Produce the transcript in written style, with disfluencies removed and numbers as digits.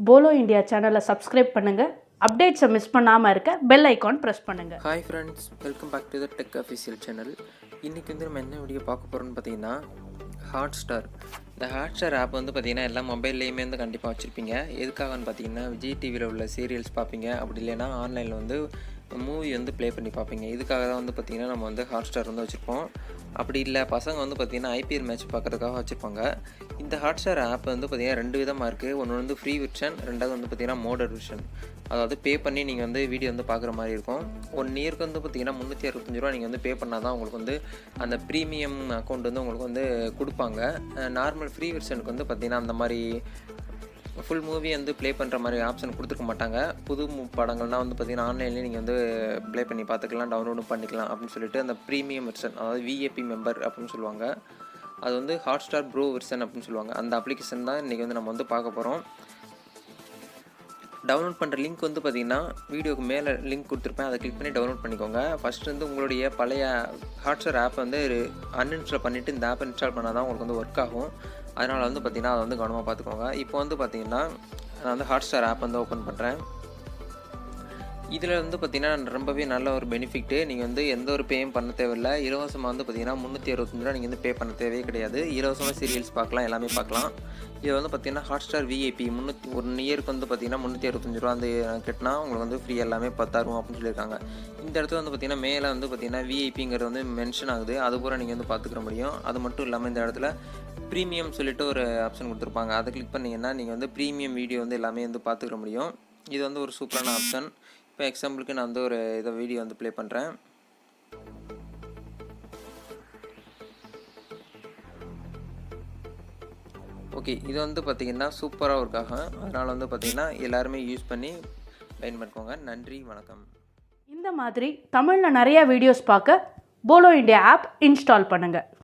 Polo India சேனலை subscribe பண்ணுங்கள். அப்டேட்ஸை miss பண்ணாமல் இருக்க பெல் ஐக்கான் ப்ரெஸ் பண்ணுங்கள். Hi friends, welcome back to the tech official channel. இன்றைக்கி வந்து நம்ம என்ன வீடியோ பார்க்க போகிறோம்னு பார்த்தீங்கன்னா ஹாட்ஸ்டார். இந்த ஹாட்ஸ்டார் ஆப் வந்து பார்த்திங்கன்னா எல்லா மொபைல்லையுமே வந்து கண்டிப்பாக வச்சுருப்பீங்க. எதுக்காகன்னு பார்த்தீங்கன்னா விஜய் டிவியில் உள்ள சீரியல்ஸ் பார்ப்பீங்க, அப்படி இல்லைன்னா ஆன்லைனில் வந்து மூவி வந்து ப்ளே பண்ணி பார்ப்பீங்க. இதுக்காக தான் வந்து பார்த்திங்கன்னா நம்ம வந்து ஹாட்ஸ்டார் வந்து வச்சுருப்போம். அப்படி இல்லை பசங்க வந்து பார்த்திங்கன்னா ஐபிஎல் மேட்ச் பார்க்குறதுக்காக வச்சுருப்பாங்க. இந்த ஹாட்ஸ்டார் ஆப் வந்து பார்த்திங்கன்னா ரெண்டு விதமாக இருக்குது. ஒன்று வந்து ஃப்ரீ வெர்ஷன், ரெண்டாவது வந்து பார்த்திங்கன்னா மோடர் வெர்ஷன். அதாவது பே பண்ணி நீங்கள் வந்து வீடியோ வந்து பார்க்குற மாதிரி இருக்கும். 1 இயருக்கு வந்து பார்த்திங்கன்னா 365 ரூபா நீங்கள் வந்து பே பண்ணால் தான் உங்களுக்கு வந்து அந்த ப்ரீமியம் அக்கௌண்ட் வந்து உங்களுக்கு வந்து கொடுப்பாங்க. நார்மல் ஃப்ரீ வெர்ஷனுக்கு வந்து பார்த்திங்கன்னா அந்த மாதிரி ஃபுல் மூவி வந்து ப்ளே பண்ணுற மாதிரி ஆப்ஷன் கொடுத்துருக்க மாட்டாங்க. புது படங்கள்னால் வந்து பார்த்திங்கன்னா ஆன்லைன்லேயே நீங்கள் வந்து ப்ளே பண்ணி பார்த்துக்கலாம், டவுன்லோடும் பண்ணிக்கலாம் அப்படின்னு சொல்லிட்டு அந்த ப்ரீமியம் வெர்ஷன், அதாவது விஏபி மெம்பர் அப்படின்னு சொல்லுவாங்க. அது வந்து ஹாட்ஸ்டார் ப்ரோ வெர்ஷன் அப்படின்னு சொல்லுவாங்க. அந்த அப்ளிகேஷன் தான் இன்றைக்கி வந்து நம்ம வந்து பார்க்க போகிறோம். டவுன்லோட் பண்ணுற லிங்க் வந்து பார்த்திங்கன்னா வீடியோக்கு மேலே லிங்க் கொடுத்துருப்பேன், அதை கிளிக் பண்ணி டவுன்லோட் பண்ணிக்கோங்க. ஃபஸ்ட்டு வந்து உங்களுடைய பழைய ஹாட்ஸ்டார் ஆப் வந்து அன்இன்ஸ்டால் பண்ணிவிட்டு இந்த ஆப் இன்ஸ்டால் பண்ணால் தான் உங்களுக்கு வந்து ஒர்க் ஆகும். அதனால் வந்து பார்த்திங்கன்னா அதை வந்து கவனமாக பார்த்துக்கோங்க. இப்போ வந்து பார்த்திங்கன்னா நான் வந்து ஹாட்ஸ்டார் ஆப் வந்து ஓப்பன் பண்ணுறேன். இதில் வந்து பார்த்திங்கன்னா ரொம்பவே நல்ல ஒரு பெனிஃபிட்டு. நீங்கள் வந்து எந்த ஒரு பேயும் பண்ண தேவையில்லை. இலவசமாக வந்து பார்த்திங்கன்னா 365 ரூபா நீங்கள் வந்து பே பண்ண தேவையே கிடையாது. இலவசமாக சீரியல்ஸ் பார்க்கலாம், எல்லாமே பார்க்கலாம். இது வந்து பார்த்திங்கன்னா ஹாட்ஸ்டார் விஐபி 1 இயருக்கு வந்து பார்த்திங்கன்னா 365 ரூபா வந்து கட்டினா உங்களுக்கு வந்து ஃப்ரீ எல்லாமே தருவோம் அப்படின்னு சொல்லியிருக்காங்க. இந்த இடத்துல வந்து பார்த்திங்கன்னா மேலே வந்து பார்த்திங்கன்னா விஐபிங்கிறது வந்து மென்ஷன் ஆகுது. அது பூரா நீங்கள் வந்து பார்த்துக்கிற முடியும். அது மட்டும் இல்லாமல் இந்த இடத்துல ப்ரீமியம் சொல்லிட்டு ஒரு ஆப்ஷன் கொடுத்துருப்பாங்க. அதை கிளிக் பண்ணிங்கன்னா நீங்கள் வந்து ப்ரீமியம் வீடியோ வந்து எல்லாமே வந்து பார்த்துக்கிற முடியும். இது வந்து ஒரு சூப்பரான ஆப்ஷன். இப்போ எக்ஸாம்பிளுக்கு நான் வந்து ஒரு வீடியோ வந்து ப்ளே பண்ணுறேன். ஓகே, இது வந்து பார்த்திங்கன்னா சூப்பராக ஒர்க் ஆகும். அதனால் வந்து பார்த்திங்கன்னா எல்லாருமே யூஸ் பண்ணி பயன்படுத்துவாங்க. நன்றி, வணக்கம். இந்த மாதிரி தமிழில் நிறைய வீடியோஸ் பார்க்க போலோ இந்தியா ஆப் இன்ஸ்டால் பண்ணுங்கள்.